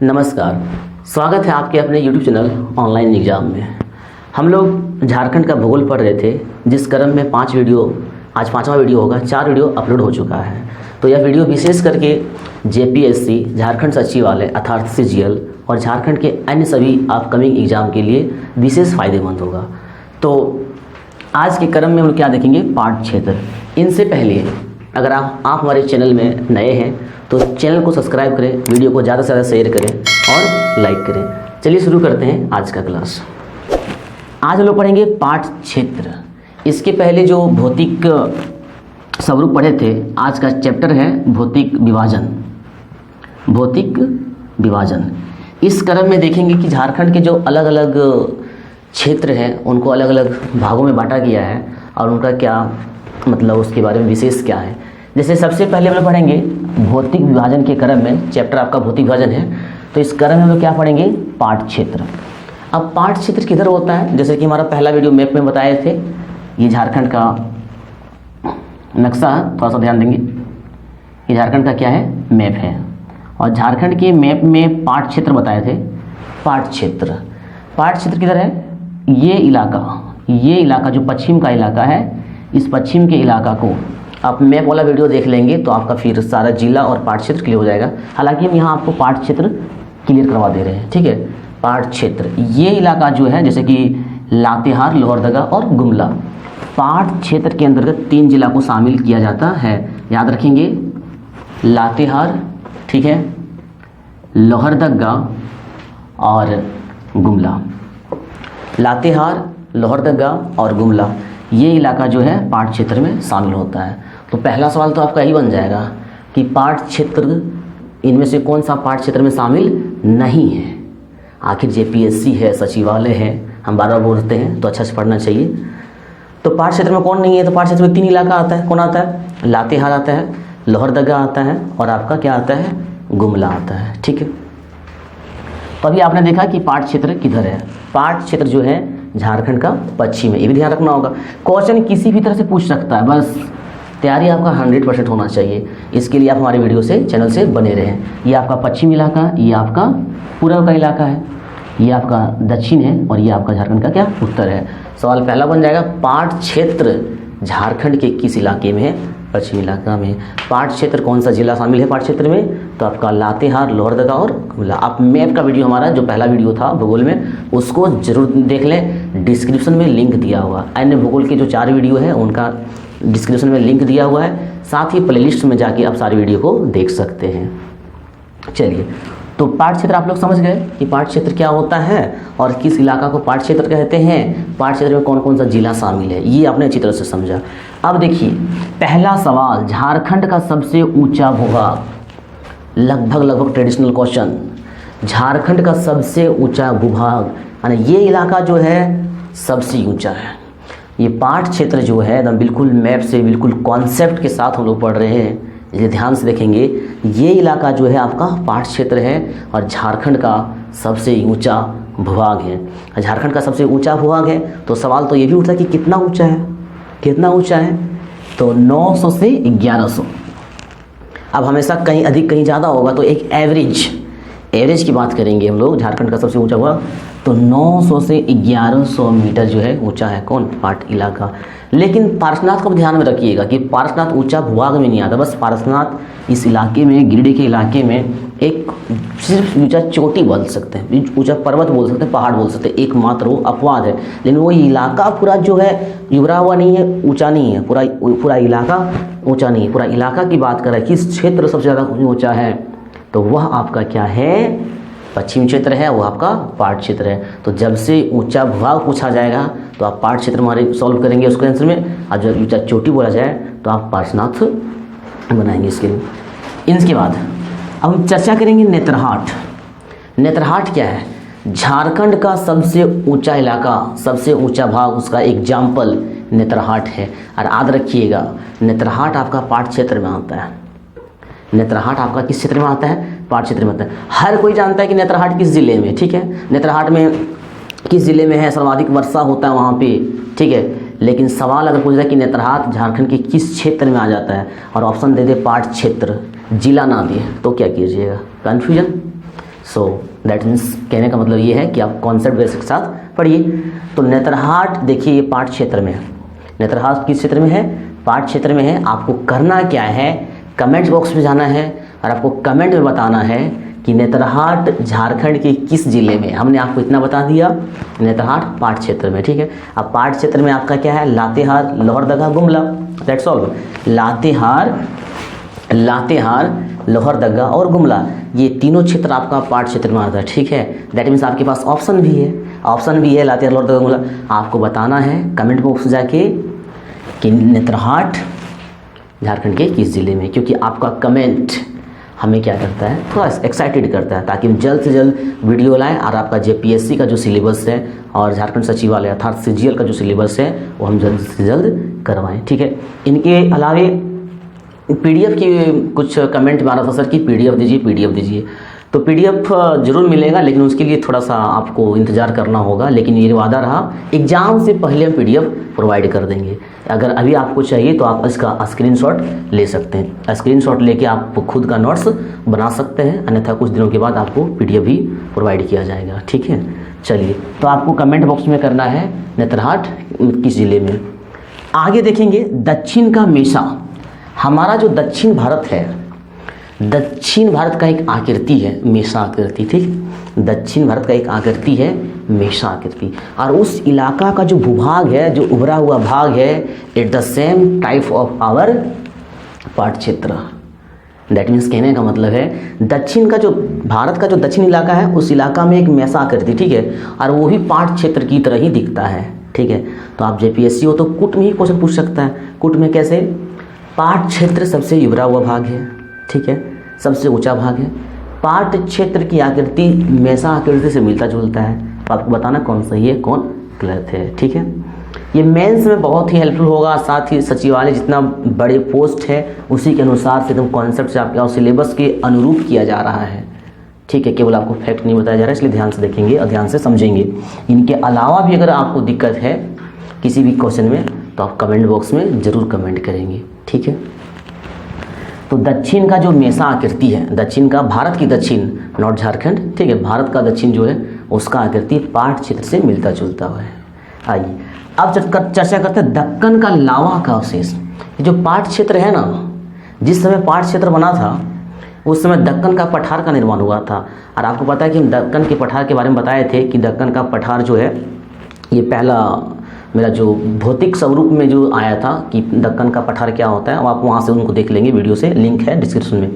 नमस्कार, स्वागत है आपके अपने YouTube चैनल ऑनलाइन एग्जाम में। हम लोग झारखंड का भूगोल पढ़ रहे थे, जिस क्रम में 5 वीडियो, आज 5वां वीडियो होगा, 4 वीडियो अपलोड हो चुका है। तो यह वीडियो विशेष करके JPSC, झारखंड सचिवालय अर्थात CGL और झारखंड के अन्य सभी अपकमिंग एग्जाम के लिए विशेष फ़ायदेमंद होगा। तो आज के क्रम में हम क्या देखेंगे, पाठ क्षेत्र। इनसे पहले अगर आप हमारे चैनल में नए हैं तो चैनल को सब्सक्राइब करें, वीडियो को ज़्यादा से ज़्यादा शेयर करें और लाइक करें। चलिए शुरू करते हैं आज का क्लास। आज हम लोग पढ़ेंगे पाठ क्षेत्र। इसके पहले जो भौतिक स्वरूप पढ़े थे, आज का चैप्टर है भौतिक विभाजन। भौतिक विभाजन इस क्रम में देखेंगे कि झारखंड के जो अलग अलग क्षेत्र हैं उनको अलग अलग भागों में बांटा गया है और उनका क्या मतलब, उसके बारे में विशेष क्या है। जैसे सबसे पहले हम लोग पढ़ेंगे भौतिक विभाजन के क्रम में, चैप्टर आपका भौतिक विभाजन है, तो इस क्रम में हम लोग क्या पढ़ेंगे, पाठ क्षेत्र। अब पाठ क्षेत्र किधर होता है, जैसे कि हमारा पहला वीडियो मैप में बताए थे, ये झारखंड का नक्शा, थोड़ा सा ध्यान देंगे, ये झारखंड का क्या है, मैप है। और झारखंड के मैप में पाठ क्षेत्र बताए थे। पाठ क्षेत्र किधर है, ये इलाका जो पश्चिम का इलाका है, इस पश्चिम के इलाका को आप मैप वाला वीडियो देख लेंगे तो आपका फिर सारा जिला और पाठ क्षेत्र क्लियर हो जाएगा। हालांकि हम यहाँ आपको पाठ क्षेत्र क्लियर करवा दे रहे हैं, ठीक है। पाठ क्षेत्र ये इलाका जो है, जैसे कि लातेहार, लोहरदगा और गुमला, पाठ क्षेत्र के अंतर्गत 3 जिला को शामिल किया जाता है। याद रखेंगे, लातेहार, ठीक है, लोहरदगा और गुमला। लातेहार, लोहरदगा और गुमला ये इलाका जो है पाठ क्षेत्र में शामिल होता है। तो पहला सवाल तो आपका ही बन जाएगा कि पाठ क्षेत्र, इनमें से कौन सा पाठ क्षेत्र में शामिल नहीं है। आखिर JPSC है, सचिवालय है, हम बार बार बोलते हैं तो अच्छा से पढ़ना चाहिए। तो पाठ क्षेत्र में कौन नहीं है, तो पाठ क्षेत्र में 3 इलाका आता है। कौन आता है, लातेहार आता है, लोहरदगा आता है और आपका क्या आता है, गुमला आता है, ठीक है। तो अभी आपने देखा कि पाठ क्षेत्र किधर है। पाठ क्षेत्र जो है झारखंड का पश्चिम है, ये भी ध्यान रखना होगा। क्वेश्चन किसी भी तरह से पूछ सकता है, बस तैयारी आपका 100% होना चाहिए। इसके लिए आप हमारे वीडियो से, चैनल से बने रहें। ये आपका पश्चिम इलाका, ये आपका पूर्व का इलाका है, ये आपका दक्षिण है और ये आपका झारखंड का क्या, उत्तर है। सवाल पहला बन जाएगा, पाठ क्षेत्र झारखंड के किस इलाके में है, पश्चिम इलाका में। पाठ क्षेत्र कौन सा जिला शामिल है पाठ क्षेत्र में, तो आपका लातेहार, लोहरदगा और गुमला। आप मैप का वीडियो, हमारा जो पहला वीडियो था भूगोल में, उसको जरूर देख लें, डिस्क्रिप्शन में लिंक दिया हुआ। अन्य भूगोल के जो 4 वीडियो है उनका डिस्क्रिप्शन में लिंक दिया हुआ है, साथ ही प्लेलिस्ट में जाके आप सारे वीडियो को देख सकते हैं। चलिए, तो पाठ क्षेत्र आप लोग समझ गए कि पाठ क्षेत्र क्या होता है और किस इलाका को पाठ क्षेत्र कहते हैं, पाठ क्षेत्र में कौन कौन सा जिला शामिल है, ये आपने अच्छी तरह से समझा। अब देखिए पहला सवाल, झारखंड का सबसे ऊंचा भूभाग, लगभग ट्रेडिशनल क्वेश्चन, झारखंड का सबसे ऊंचा भूभाग, यानी ये इलाका जो है सबसे ऊंचा है। ये पाठ क्षेत्र जो है एकदम बिल्कुल मैप से, बिल्कुल कॉन्सेप्ट के साथ हम लोग पढ़ रहे हैं, ये ध्यान से देखेंगे। ये इलाका जो है आपका पाठ क्षेत्र है और झारखंड का सबसे ऊंचा भूभाग है। झारखंड का सबसे ऊंचा भूभाग है तो सवाल तो ये भी उठता है कि कितना ऊंचा है, कितना ऊंचा है, तो 900 से 1100। अब हमेशा कहीं अधिक कहीं ज़्यादा होगा, तो एक एवरेज की बात करेंगे हम लोग। झारखंड का सबसे ऊंचा भूभाग तो 900 से 1100 मीटर जो है ऊंचा है, कौन, पाठ इलाका। लेकिन पारसनाथ को ध्यान में रखिएगा कि पारसनाथ ऊंचा भूभाग में नहीं आता, बस पारसनाथ इस इलाके में, गिरिडीह के इलाके में एक सिर्फ ऊंचा चोटी बोल सकते हैं, ऊंचा पर्वत बोल सकते हैं, पहाड़ बोल सकते हैं, एकमात्र वो अपवाद है। लेकिन वो इलाका पूरा जो है युबरा हुआ नहीं है, ऊंचा नहीं है, पूरा इलाका ऊंचा नहीं है। पूरा इलाका की बात कर रहा है, किस क्षेत्र सबसे ज़्यादा ऊंचा है, तो वह आपका क्या है, पश्चिम क्षेत्र है, वो आपका पाठ क्षेत्र है। तो जब से ऊंचा भूभाग पूछा जाएगा तो आप पाठ क्षेत्र हमारे सॉल्व करेंगे उसके आंसर में, और जब ऊंचा चोटी बोला जाए तो आप पार्श्वनाथ बनाएंगे इसके लिए। इसके बाद अब हम चर्चा करेंगे नेत्रहाट। नेत्रहाट क्या है, झारखंड का सबसे ऊंचा इलाका, सबसे ऊंचा भाग, उसका एग्जाम्पल नेत्रहाट है। और याद रखिएगा, नेत्रहाट आपका पाठ क्षेत्र में आता है। नेत्रहाट आपका किस क्षेत्र में आता है, पाठ क्षेत्र में आता है। हर कोई जानता है कि नेत्रहाट किस जिले में, ठीक है, नेत्रहाट में किस जिले में है, सर्वाधिक वर्षा होता है वहाँ पे, ठीक है। लेकिन सवाल अगर पूछ जाए कि नेत्रहाट झारखंड के किस क्षेत्र में आ जाता है और ऑप्शन दे दे पाठ क्षेत्र, जिला ना दिए, तो क्या कीजिएगा, कन्फ्यूजन। सो दैट मीन्स कहने का मतलब ये है कि आप कॉन्सेप्ट बेसिक के साथ पढ़िए। तो नेत्रहाट देखिए ये पाठ क्षेत्र में है। नेत्रहाट किस क्षेत्र में है? पाठ क्षेत्र में है। आपको करना क्या है, कमेंट बॉक्स में जाना है और आपको कमेंट में बताना है कि नेत्रहाट झारखंड के किस जिले में। हमने आपको इतना बता दिया, नेत्रहाट पाठ क्षेत्र में, ठीक है। अब पाठ क्षेत्र में आपका क्या है? Latehar, Lohardaga, Gumla, that's all. लातेहार, लोहरदगा और गुमला, ये तीनों क्षेत्र आपका पाठ क्षेत्र में आता है, ठीक है। दैट मीन्स आपके पास ऑप्शन भी है लातेहार, लोहरदगा, गुमला। आपको बताना है कमेंट बॉक्स में जाके कि नेत्रहाट झारखंड के किस जिले में, क्योंकि आपका कमेंट हमें क्या करता है, थोड़ा एक्साइटेड करता है, ताकि हम जल्द से जल्द वीडियो लाएं और आपका जेपीएससी का जो सिलेबस है और झारखंड सचिवालय अर्थात सीजीएल का जो सिलेबस है वो हम जल्द से जल्द करवाएं, ठीक है। इनके अलावे पीडीएफ की कुछ कमेंट में आ रहा था, सर कि पीडीएफ दीजिए। तो पीडीएफ जरूर मिलेगा, लेकिन उसके लिए थोड़ा सा आपको इंतज़ार करना होगा। लेकिन ये वादा रहा, एग्ज़ाम से पहले हम पीडीएफ प्रोवाइड कर देंगे। अगर अभी आपको चाहिए तो आप इसका स्क्रीनशॉट ले सकते हैं। स्क्रीनशॉट लेके आप खुद का नोट्स बना सकते हैं, अन्यथा कुछ दिनों के बाद आपको पीडीएफ भी प्रोवाइड किया जाएगा, ठीक है। चलिए, तो आपको कमेंट बॉक्स में करना है नेत्रहाट किस जिले में। आगे देखेंगे दक्षिण का मेषा। हमारा जो दक्षिण भारत है, दक्षिण भारत का एक आकृति है मेषा आकृति, ठीक। दक्षिण भारत का एक आकृति है मेषा आकृति, और उस इलाका का जो भूभाग है, जो उभरा हुआ भाग है, it the same type of our पाठ क्षेत्र। दैट मीन्स कहने का मतलब है दक्षिण का जो भारत का जो दक्षिण इलाका है, उस इलाका में एक मेषा आकृति, ठीक है, और वो भी पाठ क्षेत्र की तरह ही दिखता है, ठीक है। तो आप जेपीएससी हो तो कुट में ही क्वेश्चन पूछ सकता है। कुट में कैसे? पाठ क्षेत्र सबसे उभरा हुआ भाग है, ठीक है, सबसे ऊंचा भाग है। पाठ क्षेत्र की आकृति मेषा आकृति से मिलता जुलता है। तो आपको बताना कौन सही है, कौन गलत है, ठीक है। ये मेंस में बहुत ही हेल्पफुल होगा। साथ ही सचिवालय जितना बड़े पोस्ट है उसी के अनुसार से एकदम कॉन्सेप्ट से आपके सिलेबस के अनुरूप किया जा रहा है, ठीक है। केवल आपको फैक्ट नहीं बताया जा रहा है, इसलिए ध्यान से देखेंगे और ध्यान से समझेंगे। इनके अलावा भी अगर आपको दिक्कत है किसी भी क्वेश्चन में तो आप कमेंट बॉक्स में ज़रूर कमेंट करेंगे, ठीक है। तो दक्षिण का जो मेषा आकृति है, दक्षिण का, भारत की दक्षिण, नॉट झारखंड, ठीक है, भारत का दक्षिण जो है उसका आकृति पाठ क्षेत्र से मिलता जुलता हुआ है। आइए अब चर्चा करते हैं दक्कन का लावा का अवशेष। ये जो पाठ क्षेत्र है ना, जिस समय पाठ क्षेत्र बना था उस समय दक्कन का पठार का निर्माण हुआ था। और आपको पता है कि हम दक्कन के पठार के बारे में बताए थे कि दक्कन का पठार जो है, ये पहला मेरा जो भौतिक स्वरूप में जो आया था कि दक्कन का पठार क्या होता है, अब आप वहाँ से उनको देख लेंगे, वीडियो से लिंक है डिस्क्रिप्शन में।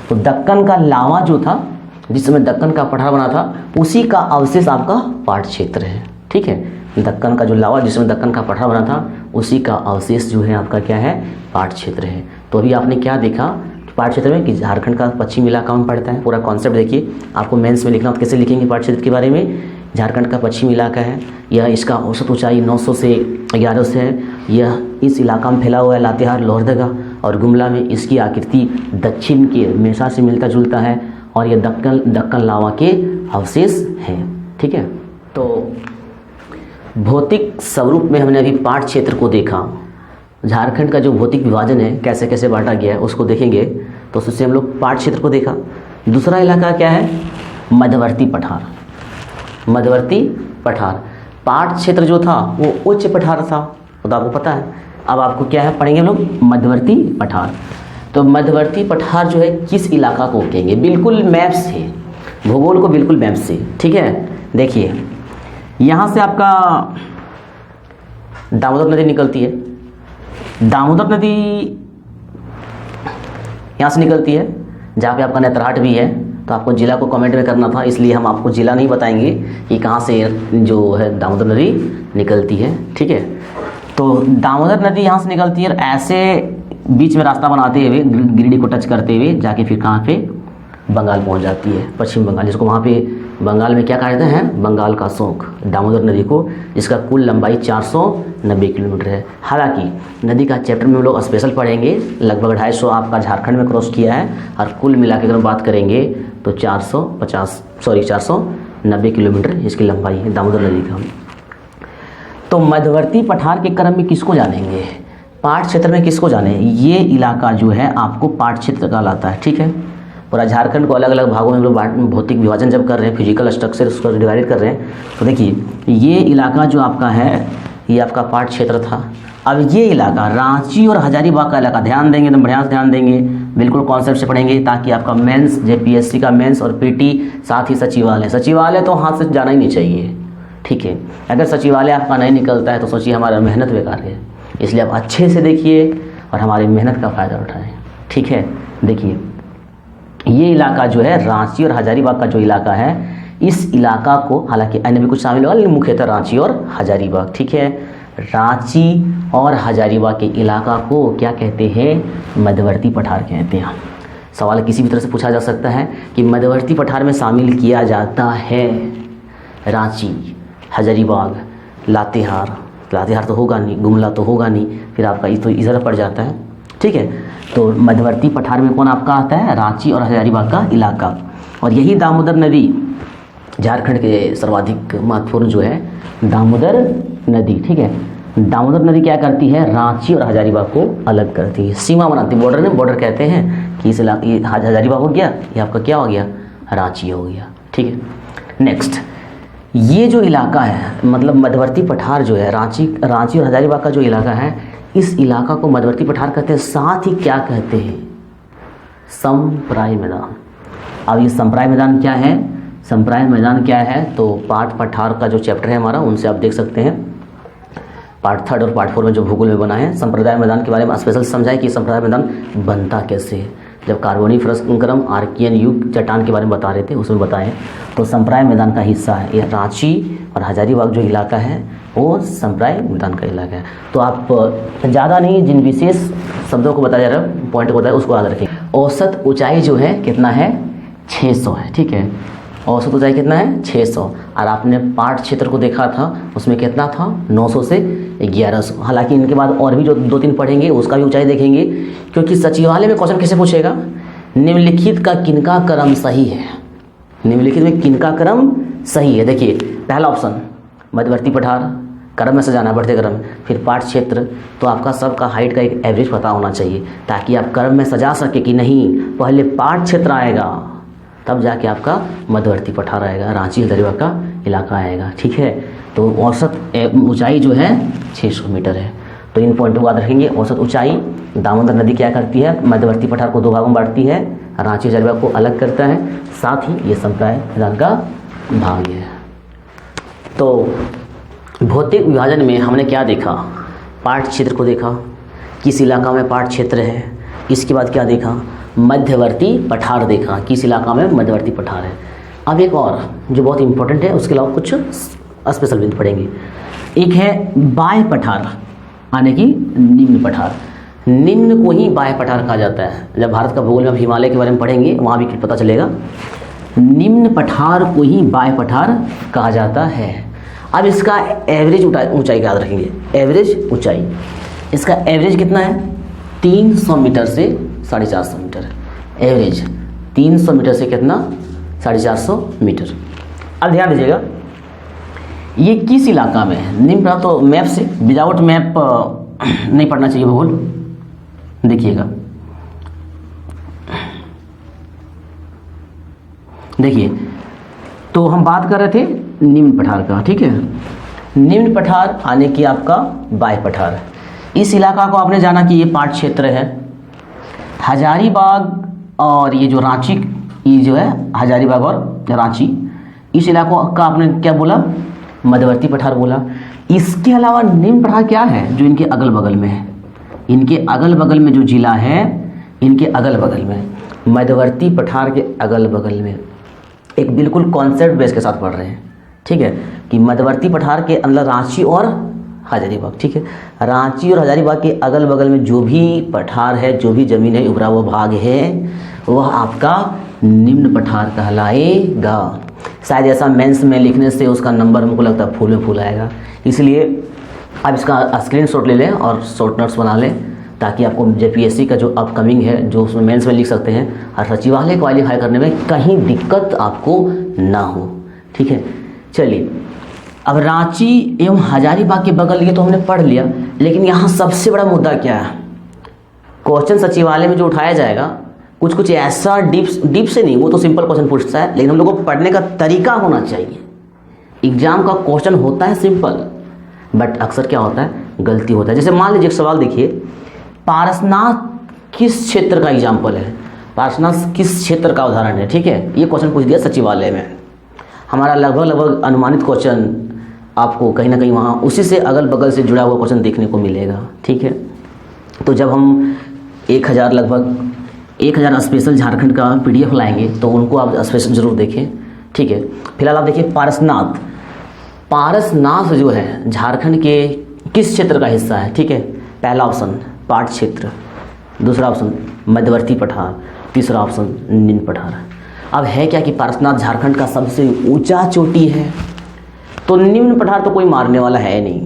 तो दक्कन का लावा जो था, जिस समय दक्कन का पठार बना था, उसी का अवशेष आपका पाठ क्षेत्र है, ठीक है। दक्कन का जो लावा जिसमें दक्कन का पठार बना था, उसी का अवशेष जो है आपका क्या है, पाठ क्षेत्र है। तो अभी आपने क्या देखा पाठ क्षेत्र में कि झारखंड का पश्चिम इलाका में पड़ता है। पूरा कॉन्सेप्ट देखिए, आपको मेंस में लिखना तो कैसे लिखेंगे पाठ क्षेत्र के बारे में। झारखंड का पश्चिम इलाका है, यह इसका औसत ऊंचाई 900 से 1100 है। यह इस इलाका में फैला हुआ है, लातेहार, लोहरदगा और गुमला में। इसकी आकृति दक्षिण के मेषा से मिलता जुलता है और यह दक्कन लावा के अवशेष हैं, ठीक है। तो भौतिक स्वरूप में हमने अभी पाठ क्षेत्र को देखा। झारखंड का जो भौतिक विभाजन है, कैसे कैसे बांटा गया है, उसको देखेंगे। तो उससे हम लोग पाठ क्षेत्र को देखा। दूसरा इलाका क्या है, मध्यवर्ती पठार। मध्यवर्ती पठार, पाठ क्षेत्र जो था वो उच्च पठार था, वो तो आपको पता है। अब आपको क्या है, पढ़ेंगे हम लोग मध्यवर्ती पठार। तो मध्यवर्ती पठार जो है किस इलाका को कहेंगे, बिल्कुल मैप से, भूगोल को बिल्कुल मैप से, ठीक है। देखिए यहाँ से आपका दामोदर नदी निकलती है। दामोदर नदी यहाँ से निकलती है, जहाँ पे आपका नेत्रहाट भी है। तो आपको जिला को कमेंट में करना था, इसलिए हम आपको जिला नहीं बताएंगे कि कहाँ से जो है दामोदर नदी निकलती है, ठीक है। तो दामोदर नदी यहाँ से निकलती है और ऐसे बीच में रास्ता बनाते हुए गिरिडीह को टच करते हुए जाके फिर कहाँ पे, बंगाल पहुँच जाती है, पश्चिम बंगाल, जिसको वहाँ पे बंगाल में क्या कहते हैं, बंगाल का शोक, दामोदर नदी को, जिसका कुल लंबाई 490 किलोमीटर है। हालांकि नदी का चैप्टर में हम लोग स्पेशल पढ़ेंगे, लगभग 250 आपका झारखंड में क्रॉस किया है, और कुल मिला के अगर बात करेंगे तो 490 किलोमीटर इसकी लंबाई है दामोदर नदी का। तो मध्यवर्ती पठार के क्रम में किसको जानेंगे, पाठ क्षेत्र में किसको जाने, ये इलाका जो है आपको पाठ क्षेत्र कहलाता है, ठीक है। पूरा झारखंड को अलग अलग भागों में हम लोग भौतिक विभाजन जब कर रहे हैं, फिजिकल स्ट्रक्चर उसको डिवाइड कर रहे हैं, तो देखिए ये इलाका जो आपका है ये आपका पाट क्षेत्र था। अब ये इलाका रांची और हजारीबाग का इलाका, ध्यान देंगे तो बढ़िया से ध्यान देंगे, बिल्कुल कॉन्सेप्ट से पढ़ेंगे ताकि आपका मेंस जेपीएससी का मेंस और पीटी, साथ ही सचिवालय तो हाथ से जाना ही नहीं चाहिए, ठीक है। अगर सचिवालय आपका नहीं निकलता है तो सोचिए हमारा मेहनत बेकार है, इसलिए आप अच्छे से देखिए और हमारी मेहनत का फ़ायदा उठाएं, ठीक है। देखिए ये इलाका जो है रांची और हजारीबाग का जो इलाका है, इस इलाका को हालांकि अन्य भी कुछ शामिल होगा लेकिन मुख्यतः रांची और हजारीबाग, ठीक है। रांची और हजारीबाग के इलाका को क्या कहते हैं? मध्यवर्ती पठार कहते हैं। सवाल किसी भी तरह से पूछा जा सकता है कि मध्यवर्ती पठार में शामिल किया जाता है रांची, हजारीबाग, लातेहार तो होगा नहीं, गुमला तो होगा नहीं, फिर आपका तो इधर पड़ जाता है, ठीक है। तो मध्यवर्ती पठार में कौन आपका आता है? रांची और हजारीबाग का इलाका। और यही दामोदर नदी झारखंड के सर्वाधिक महत्वपूर्ण जो है दामोदर नदी, ठीक है। दामोदर नदी क्या करती है? रांची और हजारीबाग को अलग करती है, सीमा बनाती है, बॉर्डर में बॉर्डर कहते हैं कि इस इलाके हजारीबाग हो गया, ये आपका क्या हो गया? रांची हो गया, ठीक है। नेक्स्ट, ये जो इलाका है मतलब मध्यवर्ती पठार जो है रांची और हजारीबाग का जो इलाका है, इस इलाका को मध्यवर्ती पठार कहते हैं, साथ ही क्या कहते हैं? संप्राय मैदान। अब ये संप्राय मैदान क्या है? संप्राय मैदान क्या है? तो पाठ पठार का जो चैप्टर है हमारा, उनसे आप देख सकते हैं, पार्ट 3 और पार्ट 4 में जो भूगोल में बना है। संप्रदाय मैदान के बारे में स्पेशल समझाए कि संप्रदाय मैदान बनता कैसे है। जब कार्बोनिफरस क्रम आर्कियन युग चट्टान के बारे में बता रहे थे उसमें बताएं, तो संप्राय मैदान का हिस्सा है ये। रांची और हजारीबाग जो इलाका है वो संप्राय मैदान का इलाका है। तो आप ज़्यादा नहीं, जिन विशेष शब्दों को बताया जा रहा है, पॉइंट को बताया, उसको याद रखें। औसत ऊंचाई जो है कितना है? 600 है, ठीक है। औसत ऊंचाई कितना है? 600। और आपने पाट क्षेत्र को देखा था, उसमें कितना था? 900 से 1100। हालांकि इनके बाद और भी जो 2-3 पढ़ेंगे उसका भी ऊंचाई देखेंगे, क्योंकि सचिवालय में क्वेश्चन कैसे पूछेगा? निम्नलिखित का किनका क्रम सही है? निम्नलिखित में किनका क्रम सही है? देखिए पहला ऑप्शन मध्यवर्ती पठार, क्रम में सजाना बढ़ते क्रम, फिर पाट क्षेत्र। तो आपका सबका हाइट का एक एवरेज पता होना चाहिए ताकि आप क्रम में सजा सके कि नहीं पहले पाट क्षेत्र आएगा तब जाके आपका मध्यवर्ती पठार आएगा, रांची हजारीबाग का इलाका आएगा, ठीक है। तो औसत ऊंचाई जो है 600 मीटर है। तो इन पॉइंटों को याद रखेंगे। औसत ऊंचाई, दामोदर नदी क्या करती है? मध्यवर्ती पठार को 2 भागों में बांटती है, रांची हजारीबाग को अलग करता है, साथ ही ये संप्राय मैदान का भाग है। तो भौतिक विभाजन में हमने क्या देखा? पाट क्षेत्र को देखा, किस इलाका में पाट क्षेत्र है। इसके बाद क्या देखा? मध्यवर्ती पठार देखा, किस इलाका में मध्यवर्ती पठार है। अब एक और जो बहुत इंपॉर्टेंट है, उसके अलावा कुछ स्पेशल बिंदु पढ़ेंगे। एक है बाह्य पठार, यानी कि निम्न पठार। निम्न को ही बाह्य पठार कहा जाता है। जब भारत का भूगोल में हिमालय के बारे में पढ़ेंगे वहाँ भी पता चलेगा। निम्न पठार को ही बाह्य पठार कहा जाता है। अब इसका एवरेज ऊंचाई याद रखेंगे। एवरेज ऊंचाई, इसका एवरेज कितना है? 300 मीटर से 450 मीटर। एवरेज 300 मीटर से कितना? 450 मीटर। अब ध्यान दीजिएगा, ये किस इलाका में है? निम्न पठार तो मैप से, विदाउट मैप नहीं पढ़ना चाहिए भूगोल। देखिएगा, देखिए तो हम बात कर रहे थे निम्न पठार का, ठीक है। निम्न पठार आने की आपका बाह्य पठार। इस इलाका को आपने जाना कि ये पाट क्षेत्र है। हजारीबाग और ये जो रांची, ये जो है हजारीबाग और रांची, इस इलाकों का आपने क्या बोला? मध्यवर्ती पठार बोला। इसके अलावा निम्न पठार क्या है? जो इनके अगल बगल में है। इनके अगल बगल में जो जिला है, इनके अगल बगल में मध्यवर्ती पठार के अगल बगल में एक बिल्कुल कॉन्सेप्ट बेस के साथ पढ़ रहे हैं, ठीक है, कि मध्यवर्ती पठार के अंदर रांची और हजारीबाग, ठीक है। रांची और हजारीबाग के अगल बगल में जो भी पठार है, जो भी जमीन है, उभरा हुआ भाग है, वह आपका निम्न पठार कहलाएगा। शायद ऐसा मेंस में लिखने से उसका नंबर हमको लगता है फूल में फूल आएगा, इसलिए आप इसका स्क्रीनशॉट ले लें और शॉर्ट नोट्स बना लें ताकि आपको जेपीएससी का जो अपकमिंग है जो उसमें मेंस में लिख सकते हैं और सचिवालय क्वालिफाई करने में कहीं दिक्कत आपको ना हो, ठीक है। चलिए, अब रांची एवं हजारीबाग के बगल ये तो हमने पढ़ लिया, लेकिन यहाँ सबसे बड़ा मुद्दा क्या है? क्वेश्चन सचिवालय में जो उठाया जाएगा कुछ कुछ ऐसा डीप से नहीं, वो तो सिंपल क्वेश्चन पूछता है, लेकिन हम लोगों को पढ़ने का तरीका होना चाहिए। एग्जाम का क्वेश्चन होता है सिंपल, बट अक्सर क्या होता है, गलती होता है। जैसे मान लीजिए एक सवाल देखिए, पारसनाथ किस क्षेत्र का एग्जाम्पल है, पारसनाथ किस क्षेत्र का उदाहरण है, ठीक है, ये क्वेश्चन पूछ दिया सचिवालय में। हमारा लगभग अनुमानित क्वेश्चन आपको कहीं ना कहीं वहाँ उसी से अगल बगल से जुड़ा हुआ क्वेश्चन देखने को मिलेगा, ठीक है। तो जब हम 1000 लगभग 1000 स्पेशल झारखंड का PDF लाएंगे तो उनको आप स्पेशल जरूर देखें, ठीक है। फिलहाल आप देखिए पारसनाथ, पारसनाथ जो है झारखंड के किस क्षेत्र का हिस्सा है, ठीक है। पहला ऑप्शन पाट क्षेत्र, दूसरा ऑप्शन मध्यवर्ती पठार, तीसरा ऑप्शन निम्न पठार। अब है क्या कि पारसनाथ झारखंड का सबसे ऊंचा चोटी है, तो निम्न पठार तो कोई मारने वाला है नहीं,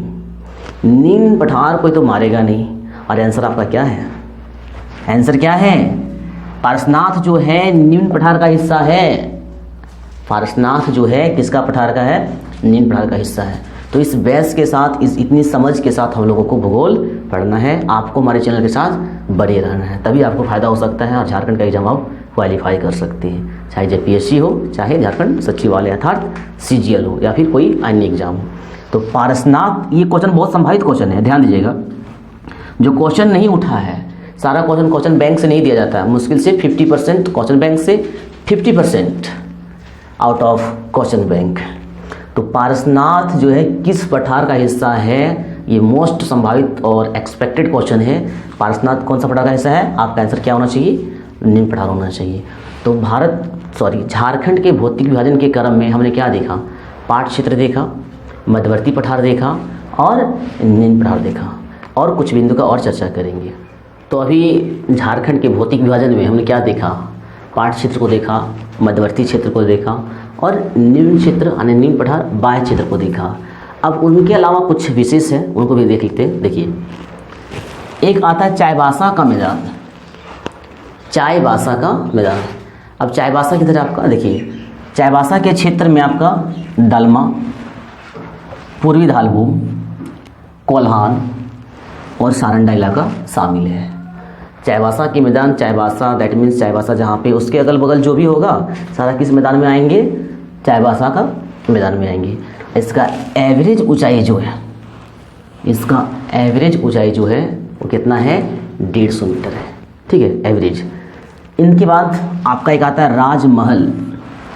निम्न पठार कोई तो मारेगा नहीं। और आंसर आपका क्या है, आंसर क्या है, पारसनाथ जो है निम्न पठार का हिस्सा है। पारसनाथ जो है किसका पठार का है, निम्न पठार का हिस्सा है। तो इस बेस के साथ, इस इतनी समझ के साथ हम लोगों को भूगोल पढ़ना है। आपको हमारे चैनल के साथ बने रहना है, तभी आपको फायदा हो सकता है और झारखंड का एग्जाम आप क्वालिफाई कर सकते हैं, चाहे JPSC हो, चाहे झारखंड सचिवालय अर्थात CGL हो, या फिर कोई अन्य एग्जाम हो। तो पारसनाथ, ये क्वेश्चन बहुत संभावित क्वेश्चन है, ध्यान दीजिएगा। जो क्वेश्चन नहीं उठा है, सारा क्वेश्चन बैंक से नहीं दिया जाता है, मुश्किल से 50% क्वेश्चन बैंक से, 50% आउट ऑफ क्वेश्चन बैंक। तो पारसनाथ जो है किस पठार का हिस्सा है, ये मोस्ट संभावित और एक्सपेक्टेड क्वेश्चन है। पारसनाथ कौन सा पठार का हिस्सा है, आपका आंसर क्या होना चाहिए, निम्न पठार होना चाहिए। तो झारखंड के भौतिक विभाजन के क्रम में हमने क्या देखा, पाट क्षेत्र देखा, मध्यवर्ती पठार देखा और निम्न पठार देखा, और कुछ बिंदु का और चर्चा करेंगे। तो अभी झारखंड के भौतिक विभाजन में हमने क्या देखा, पाट क्षेत्र को देखा, मध्यवर्ती क्षेत्र को देखा और निम्न क्षेत्र यानी निम्न पठार बाह्य क्षेत्र को देखा। अब उनके अलावा कुछ विशेष है, उनको भी देख लेते हैं। देखिए, एक आता है चाईबासा का मैदान, चाईबासा का मैदान। अब चाईबासा किधर है आपका, देखिए चाईबासा के क्षेत्र में आपका दलमा, पूर्वी धालभूम, कोल्हान और सारंडा इलाका शामिल है। चाईबासा के मैदान, चाईबासा दैट मीन्स चाईबासा जहाँ पे उसके अगल बगल जो भी होगा सारा किस मैदान में आएंगे, चाईबासा का मैदान में आएंगे। इसका एवरेज ऊंचाई जो है, इसका एवरेज ऊंचाई जो है वो कितना है, 150 मीटर है, ठीक है, एवरेज। इनके बाद आपका एक आता है राजमहल,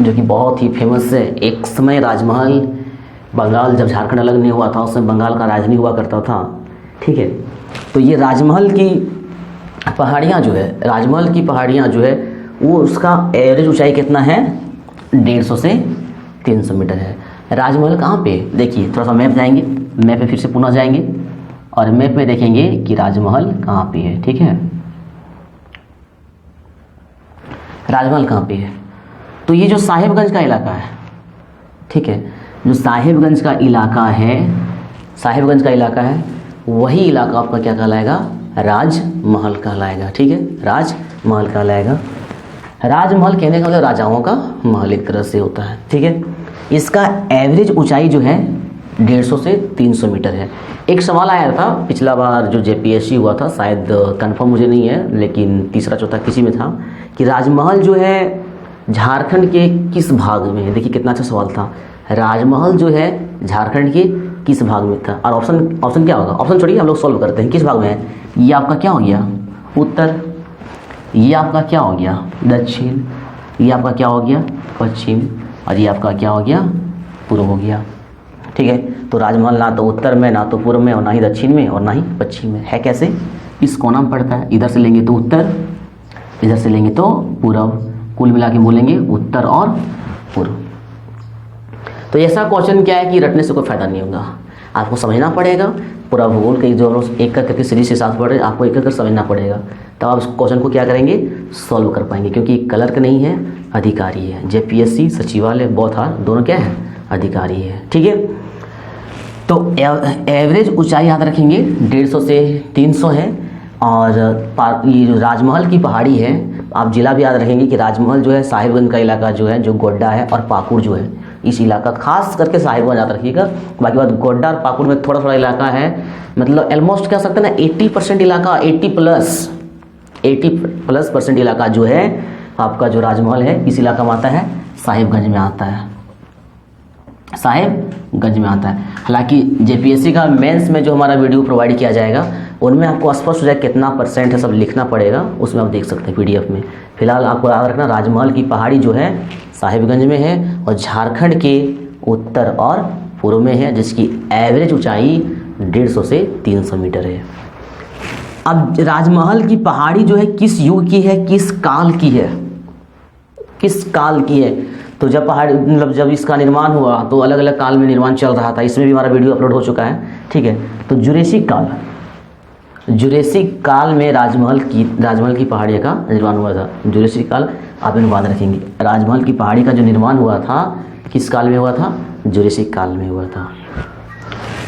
जो कि बहुत ही फेमस है। एक समय राजमहल, बंगाल जब झारखंड अलग नहीं हुआ था उस समय बंगाल का राजधानी हुआ करता था, ठीक है। तो ये राजमहल की पहाड़ियाँ जो है, राजमहल की पहाड़ियाँ जो है वो उसका एवरेज ऊंचाई कितना है, 150 से 300 मीटर है। राजमहल कहाँ पे, देखिए थोड़ा सा मैप जाएंगे, मैप पे फिर से पुनः जाएंगे और मैप में देखेंगे कि राजमहल कहाँ पे है, ठीक है, राजमहल कहाँ पे है। तो ये जो साहिबगंज का इलाका है, ठीक है, जो साहिबगंज का इलाका है, साहिबगंज का इलाका है, वही इलाका आपका क्या कहलाएगा, राजमहल कहलाएगा, ठीक है, राजमहल कहलाएगा। राजमहल कहने का मतलब राजाओं का महल एक तरह से होता है, ठीक है। इसका एवरेज ऊंचाई जो है 150 से 300 मीटर है। एक सवाल आया था पिछला बार जो JPSC हुआ था, शायद कंफर्म मुझे नहीं है, लेकिन तीसरा चौथा किसी में था, कि राजमहल जो है झारखंड के किस भाग में है। देखिए कितना अच्छा सवाल था, राजमहल जो है झारखंड के किस भाग में था। और ऑप्शन क्या होगा, ऑप्शन छोड़िए, हम लोग सॉल्व करते हैं। किस भाग में है, ये आपका क्या हो गया, उत्तर, ये आपका क्या हो गया, दक्षिण, ये आपका क्या हो गया, पश्चिम, और ये आपका क्या हो गया, पूर्व हो गया, ठीक है। तो राजमहल ना तो उत्तर में, ना तो पूर्व में, और ना ही दक्षिण में, और ना ही पश्चिम में है। कैसे, इस कोना में पड़ता है, इधर से लेंगे तो उत्तर, इधर से लेंगे तो पूर्व, कुल मिला के बोलेंगे उत्तर और पूर्व। तो ऐसा क्वेश्चन क्या है कि रटने से कोई फायदा नहीं होगा, आपको समझना पड़ेगा। पूरा भूगोल के जो एक करके सीरीज के साथ पढ़ रहे, आपको एक कर समझना पड़ेगा, तब आप उस क्वेश्चन को क्या करेंगे, सॉल्व कर पाएंगे। क्योंकि क्लर्क नहीं है, अधिकारी है। JPSC, सचिवालय, बौद्धार दोनों क्या है, अधिकारी है, ठीक है। तो एवरेज ऊंचाई याद रखेंगे 150 से 300 है। और ये जो राजमहल की पहाड़ी है, आप जिला भी याद रखेंगे कि राजमहल जो है साहिबगंज का इलाका जो है, जो गोड्डा है और पाकुड़ जो है, इस इलाका खास करके साहिबगंज याद रखिएगा। बाकी बात गोड्डा और पाकुड़ में थोड़ा थोड़ा इलाका है, मतलब ऑलमोस्ट कह सकते हैं ना 80% इलाका, 80+ 80+ इलाका जो है आपका जो राजमहल है इस इलाका में आता है, साहिबगंज में आता है, साहिबगंज में आता है। हालांकि जेपीएससी का मेंस में जो हमारा वीडियो प्रोवाइड किया जाएगा उनमें आपको स्पष्ट हो जाए कितना % है, सब लिखना पड़ेगा, उसमें आप देख सकते हैं पीडीएफ में। फिलहाल आपको याद रखना राजमहल की पहाड़ी जो है साहिबगंज में है और झारखंड के उत्तर और पूर्व में है, जिसकी एवरेज ऊंचाई 150 से 300 मीटर है। अब राजमहल की पहाड़ी जो है किस युग की है, किस काल की है, किस काल की है? तो जब पहाड़ मतलब जब इसका निर्माण हुआ तो अलग अलग काल में निर्माण चल रहा था, इसमें भी हमारा वीडियो अपलोड हो चुका है, ठीक है। तो जुरेसिक काल में राजमहल की पहाड़ी का निर्माण हुआ था। जुरेसिक काल आप अनुवाद रखेंगे, राजमहल की पहाड़ी का जो निर्माण हुआ था किस काल में हुआ था? जुरेसिक काल में हुआ था।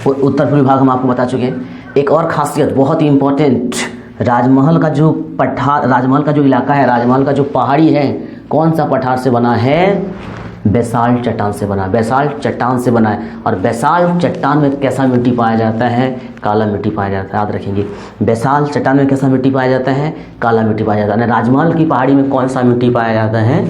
और उत्तर पूर्वी भाग हम आपको बता चुके हैं। एक और खासियत बहुत ही इंपॉर्टेंट, राजमहल का जो इलाका है, राजमहल का जो पहाड़ी है कौन सा पठार से बना है? बेसाल्ट चट्टान से बना, बेसाल्ट चट्टान से बना है। और बेसाल्ट चट्टान में कैसा मिट्टी पाया जाता है? काला मिट्टी पाया जाता है, याद रखेंगे। बेसाल्ट चट्टान में कैसा मिट्टी पाया जाता है? काला मिट्टी पाया जाता है। राजमहल की पहाड़ी में कौन सा मिट्टी पाया जाता है?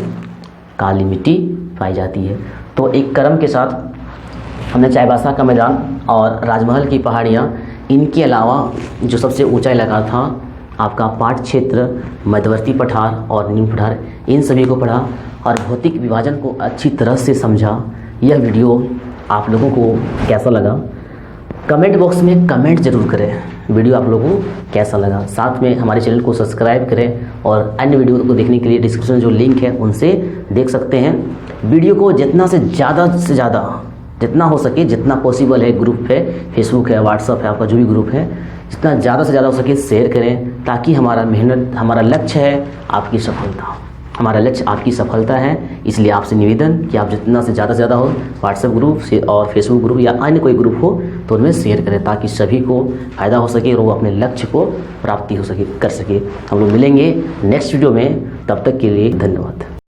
काली मिट्टी पाई जाती है। तो एक क्रम के साथ हमने चाईबासा का मैदान और राजमहल की पहाड़ियाँ, इनके अलावा जो सबसे ऊंचा इलाका था आपका पाट क्षेत्र, मध्यवर्ती पठार और निम्न पठार, इन सभी को पढ़ा और भौतिक विभाजन को अच्छी तरह से समझा। यह वीडियो आप लोगों को कैसा लगा? कमेंट बॉक्स में कमेंट जरूर करें, वीडियो आप लोगों को कैसा लगा। साथ में हमारे चैनल को सब्सक्राइब करें और अन्य वीडियो को देखने के लिए डिस्क्रिप्शन में जो लिंक है उनसे देख सकते हैं। वीडियो को जितना से ज़्यादा जितना हो सके, जितना पॉसिबल है, ग्रुप है, फेसबुक है, व्हाट्सअप है, आपका जो भी ग्रुप है, जितना ज़्यादा से ज़्यादा हो सके शेयर करें, ताकि हमारा लक्ष्य है आपकी सफलता, हमारा लक्ष्य आपकी सफलता है। इसलिए आपसे निवेदन कि आप जितना से ज़्यादा हो व्हाट्सएप ग्रुप से और फेसबुक ग्रुप या अन्य कोई ग्रुप हो तो उनमें शेयर करें, ताकि सभी को फ़ायदा हो सके और वो अपने लक्ष्य को प्राप्ति कर सके। हम लोग मिलेंगे नेक्स्ट वीडियो में, तब तक के लिए धन्यवाद।